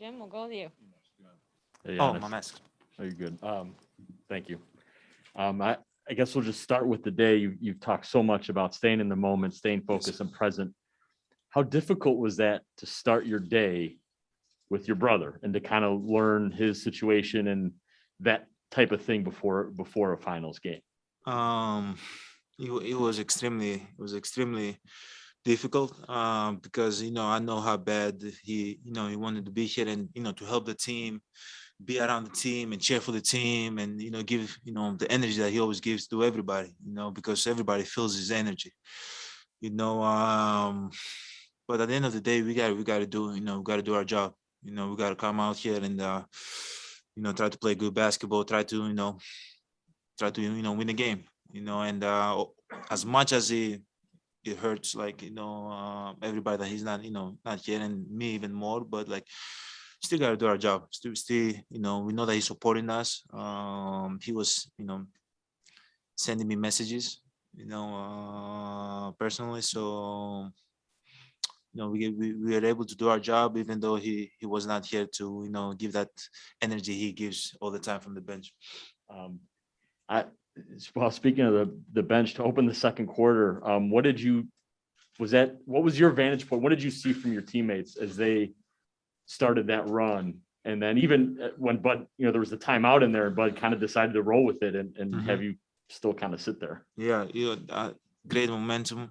Jim, we'll go with you. Hey, Oh, Giannis. my mask. Oh, you're good. Thank you. I guess we'll just start with the day. You've talked so much about staying in the moment, staying focused and present. How difficult was that to start your day with your brother and to kind of learn his situation and that type of thing before a finals game? It was extremely difficult because I know how bad he wanted to be here and to help the team, be around the team and cheer for the team and give the energy that he always gives to everybody, because everybody feels his energy, but at the end of the day we got to do our job. We got to come out here and try to play good basketball, try to win the game, and as much as it hurts, like everybody that he's not here, and me even more, but like still got to do our job. Still we know that he's supporting us. He was sending me messages personally, so we were able to do our job even though he was not here to give that energy he gives all the time from the bench. Well, speaking of the bench, to open the second quarter, what was your vantage point? What did you see from your teammates as they started that run? And then even when Bud, there was the timeout in there, Bud kind of decided to roll with it and have you still kind of sit there. Yeah, great momentum.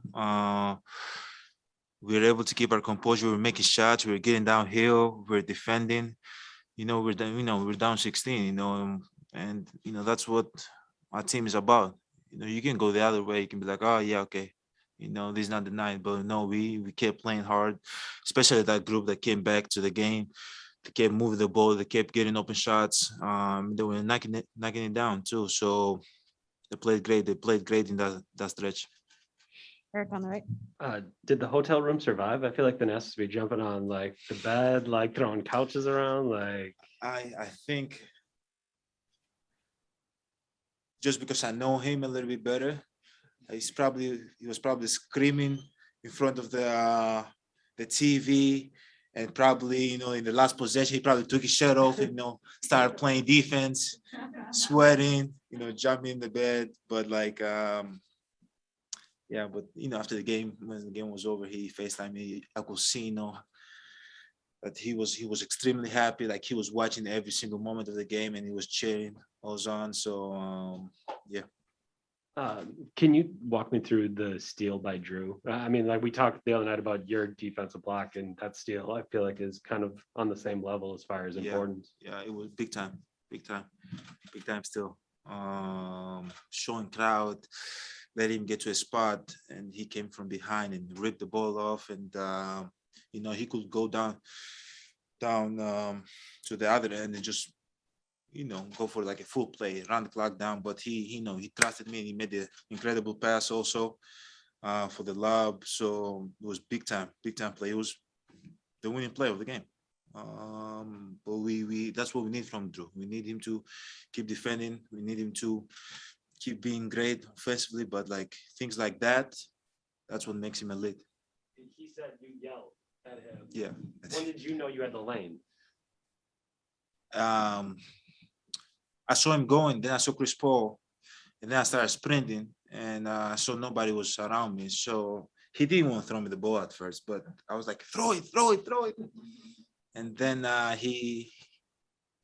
We were able to keep our composure. We were making shots. We were getting downhill. We were defending. We're down 16. And that's what our team is about. You can go the other way. You can be like, oh yeah, okay. This is not the night, but no, we kept playing hard, especially that group that came back to the game. They kept moving the ball. They kept getting open shots. They were knocking it down too. So they played great. They played great in that stretch. Eric on the right. Did the hotel room survive? I feel like the Nest would be jumping on like the bed, like throwing couches around. Like I think just because I know him a little bit better, he was probably screaming in front of the TV, and probably in the last possession he probably took his shirt off, started playing defense, sweating, jumping in the bed. But like yeah, but after the game, when the game was over, he FaceTimed me. I could see that he was extremely happy, like he was watching every single moment of the game and he was cheering all on. So yeah. can you walk me through the steal by Drew? I mean, like we talked the other night about your defensive block, and that steal I feel like is kind of on the same level as far as importance. Yeah, it was big time still. Showing crowd, let him get to a spot, and he came from behind and ripped the ball off, and he could go down to the other end and just go for like a full play, run the clock down. But he trusted me and he made the incredible pass also for the lob. So it was big time play. It was the winning play of the game. But we that's what we need from Drew. We need him to keep defending. We need him to keep being great offensively. But like things like that's what makes him elite. He said you yelled at him. Yeah. When did you know you had the lane? I saw him going, then I saw Chris Paul, and then I started sprinting, and I saw nobody was around me. So he didn't want to throw me the ball at first, but I was like, throw it. And then he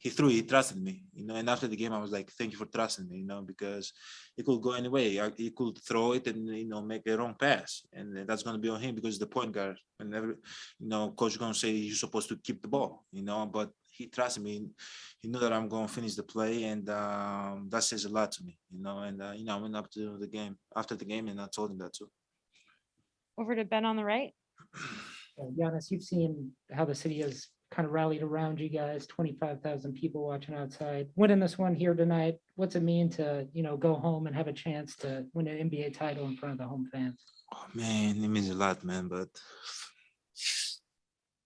threw it, he trusted me, and after the game, I was like, thank you for trusting me, because it could go anyway. He could throw it and, make a wrong pass. And that's going to be on him because the point guard, whenever, coach is going to say you're supposed to keep the ball, but he trusted me. He knew that I'm going to finish the play, and that says a lot to me, and, I went up to the game after the game and I told him that too. Over to Ben on the right. Giannis, you've seen how the city has kind of rallied around you guys, 25,000 people watching outside. Winning this one here tonight, what's it mean to, go home and have a chance to win an NBA title in front of the home fans? Oh man, it means a lot, man, but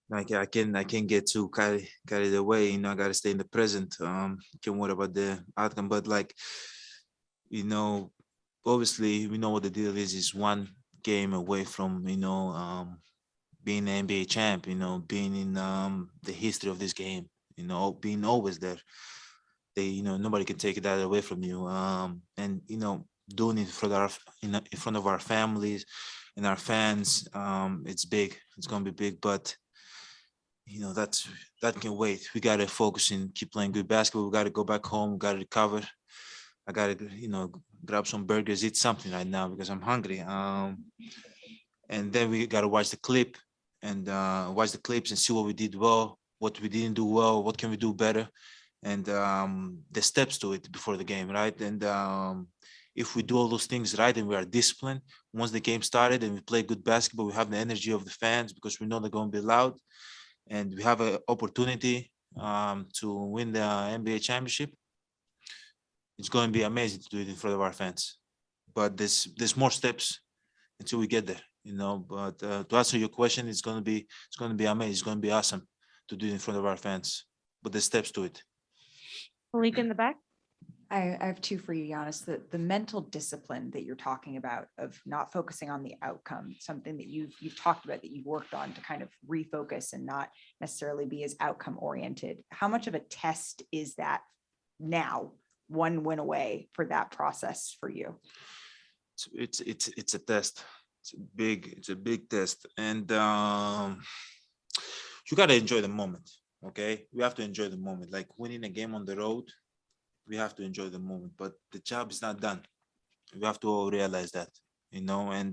like I can't get too carried away. I gotta stay in the present. Can't worry about the outcome. But like, obviously we know what the deal is. Is one game away from being an NBA champ, being in the history of this game, being always there. Nobody can take that away from you. And doing it in front of our families and our fans, it's big. It's gonna be big, but that can wait. We gotta focus and keep playing good basketball. We gotta go back home. We gotta recover. I gotta, grab some burgers, eat something right now because I'm hungry. And then we gotta watch the clip and watch the clips and see what we did well, what we didn't do well, what can we do better, and the steps to it before the game, right? And if we do all those things right and we are disciplined, once the game started and we play good basketball, we have the energy of the fans because we know they're going to be loud, and we have an opportunity to win the NBA championship. It's going to be amazing to do it in front of our fans. But there's more steps until we get there, But to answer your question, it's going to be amazing. It's going to be awesome to do it in front of our fans. But there's steps to it. Malik in the back. I have two for you, Giannis. The mental discipline that you're talking about of not focusing on the outcome, something that you've talked about, that you've worked on to kind of refocus and not necessarily be as outcome oriented. How much of a test is that now, one win away, for that process for you? It's a test. It's a big test, and you got to enjoy the moment. Okay, we have to enjoy the moment. Like winning a game on the road, we have to enjoy the moment. But the job is not done. We have to all realize that, and we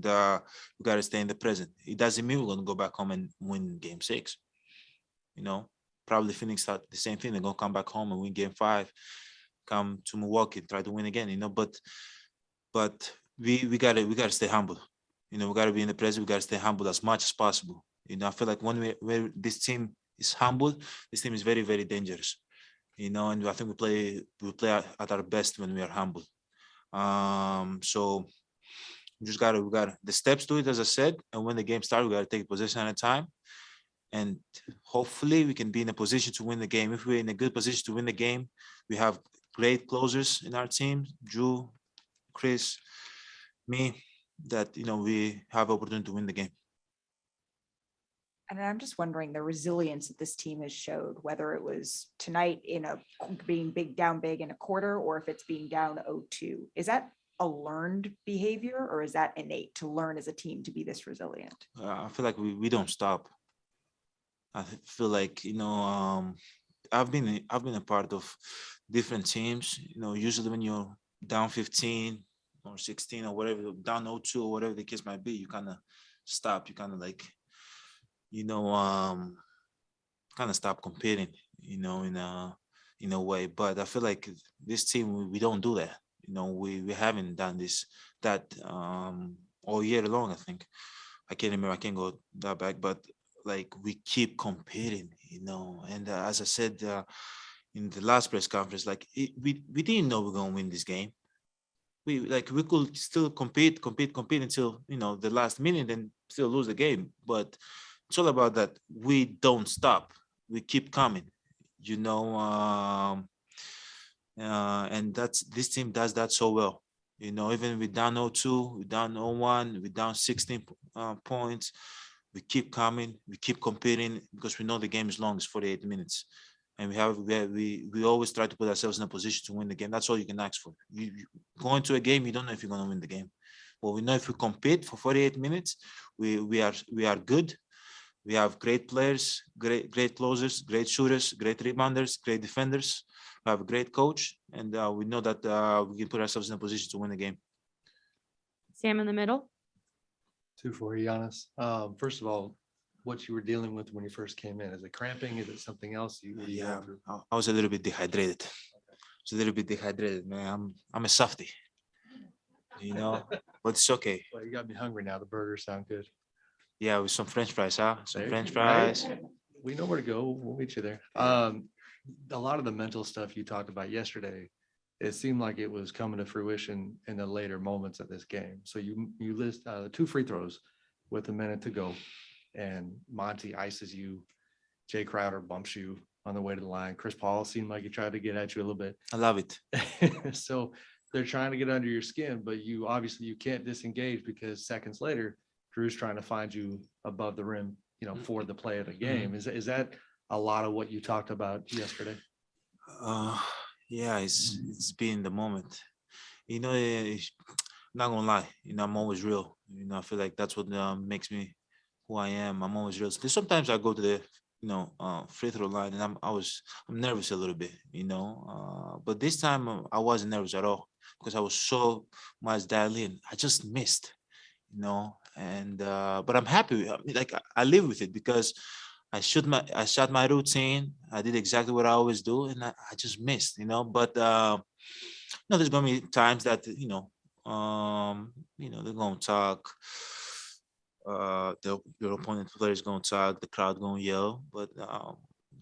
got to stay in the present. It doesn't mean we're gonna go back home and win Game 6. Probably Phoenix start the same thing. They're gonna come back home and win Game 5. Come to Milwaukee, try to win again. But we gotta stay humble. We gotta be in the present. We gotta stay humble as much as possible. I feel like when this team is humble, this team is very, very dangerous. And I think we play at our best when we are humble. So we got the steps to it, as I said. And when the game starts, we gotta take a possession at a time. And hopefully we can be in a position to win the game. If we're in a good position to win the game, we have great closers in our team, Drew, Chris, me, that we have opportunity to win the game. And I'm just wondering the resilience that this team has showed, whether it was tonight being down big in a quarter, or if it's being down 0-2. Is that a learned behavior, or is that innate to learn as a team to be this resilient? I feel like we don't stop. I feel like I've been a part of different teams. Usually when you're down 15 or 16 or whatever, down 0-2 or whatever the case might be, you kind of stop. You kind of like kind of stop competing, in a way. But I feel like this team, we don't do that. We haven't done that all year long. I think I can't remember. I can't go that back, but like we keep competing, And as I said in the last press conference, like we didn't know we're gonna win this game. We could still compete until the last minute and still lose the game. But it's all about that. We don't stop. We keep coming, and this team does that so well. Even with down 0-2, we down 0-1, we down 16 points. We keep coming, we keep competing because we know the game is long, it's 48 minutes. And we always try to put ourselves in a position to win the game. That's all you can ask for. You go into a game, you don't know if you're going to win the game. But we know if we compete for 48 minutes, we are good. We have great players, great closers, great shooters, great rebounders, great defenders. We have a great coach, and we know that we can put ourselves in a position to win the game. Sam in the middle. Two for you, Giannis. First of all, what you were dealing with when you first came in, is it cramping? Is it something else? Yeah, I was a little bit dehydrated. Man. I'm a softie, but it's okay. Well, you got me hungry now. The burgers sound good. Yeah, with some French fries, huh? Some There French you go. Right? fries. We know where to go. We'll meet you there. A lot of the mental stuff you talked about yesterday, it seemed like it was coming to fruition in the later moments of this game. So you list 2 free throws with a minute to go, and Monty ices you. Jay Crowder bumps you on the way to the line. Chris Paul seemed like he tried to get at you a little bit. I love it. So they're trying to get under your skin, but you can't disengage because seconds later, Drew's trying to find you above the rim for the play of the game. Is that a lot of what you talked about yesterday? Yeah, it's been the moment. Not gonna lie, I'm always real. I feel like that's what makes me who I am. I'm always real. Sometimes I go to the free throw line and I'm nervous a little bit, but this time I wasn't nervous at all because I was so much dialed in. I just missed, and but I'm happy. Like I live with it because I shot my routine. I did exactly what I always do, and I just missed, But there's gonna be times that they're gonna talk. Your opponent player is gonna talk. The crowd gonna yell, but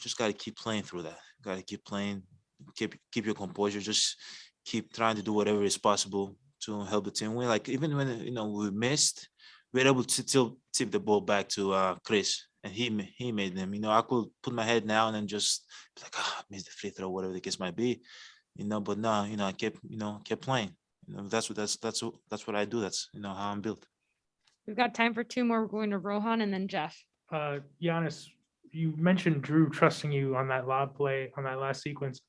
just gotta keep playing through that. Gotta keep playing. Keep your composure. Just keep trying to do whatever is possible to help the team win. Like even when we missed, we were able to still tip the ball back to Chris, and he made them. I could put my head down and just be like, missed the free throw, whatever the case might be. But no, I kept playing. That's what I do. That's how I'm built. We've got time for two more. We're going to Rohan and then Jeff. Giannis, you mentioned Drew trusting you on that lob play on that last sequence.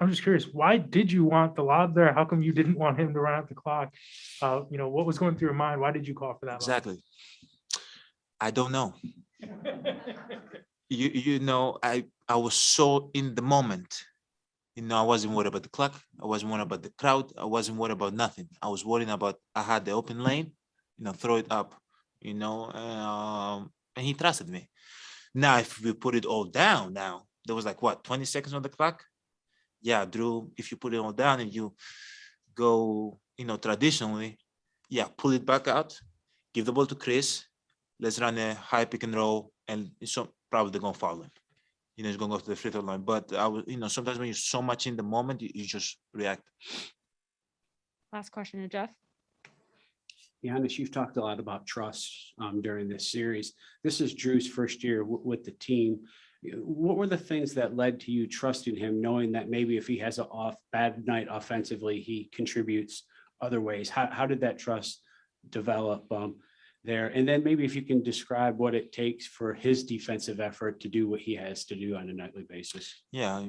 I'm just curious, why did you want the lob there? How come you didn't want him to run out the clock? What was going through your mind? Why did you call for that? Exactly. I don't know. I was so in the moment. I wasn't worried about the clock. I wasn't worried about the crowd. I wasn't worried about nothing. I was worried about I had the open lane, throw it up, and he trusted me. Now, if we put it all down now, there was like what, 20 seconds on the clock? Yeah, Drew, if you put it all down and you go, traditionally, yeah, pull it back out, give the ball to Chris, let's run a high pick and roll, and so probably they're gonna foul him. He's gonna go to the free throw line. But I was, sometimes when you're so much in the moment, you just react. Last question to Jeff. Giannis, you've talked a lot about trust during this series. This is Drew's first year with the team. What were the things that led to you trusting him, knowing that maybe if he has a bad night offensively, he contributes other ways? How did that trust develop there? And then maybe if you can describe what it takes for his defensive effort to do what he has to do on a nightly basis. Yeah,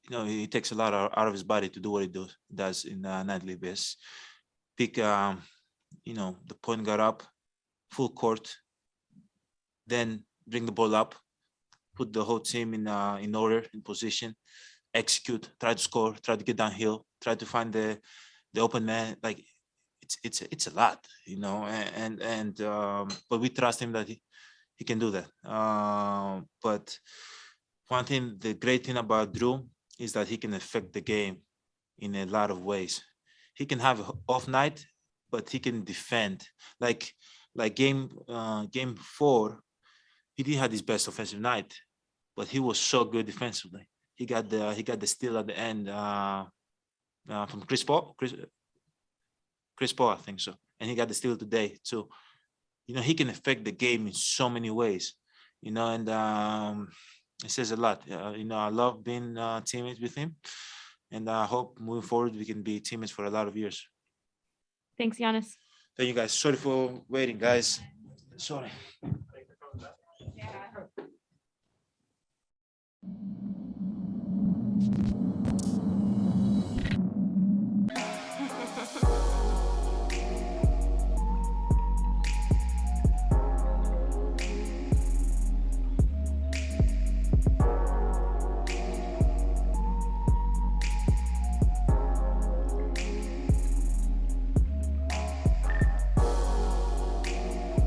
he takes a lot out of his body to do what he does in a nightly basis. Pick, the point guard up, full court, then bring the ball up, put the whole team in order, in position, execute, try to score, try to get downhill, try to find the open man. Like it's a lot, but we trust him that he can do that. But one thing, the great thing about Drew is that he can affect the game in a lot of ways. He can have an off night, but he can defend. Like game 4, he didn't have his best offensive night, but he was so good defensively. He got the steal at the end from Chris Paul, I think so, and he got the steal today too. He can affect the game in so many ways. And it says a lot. I love being teammates with him, and I hope moving forward we can be teammates for a lot of years. Thanks, Giannis. Thank you guys. Sorry for waiting, guys. Sorry.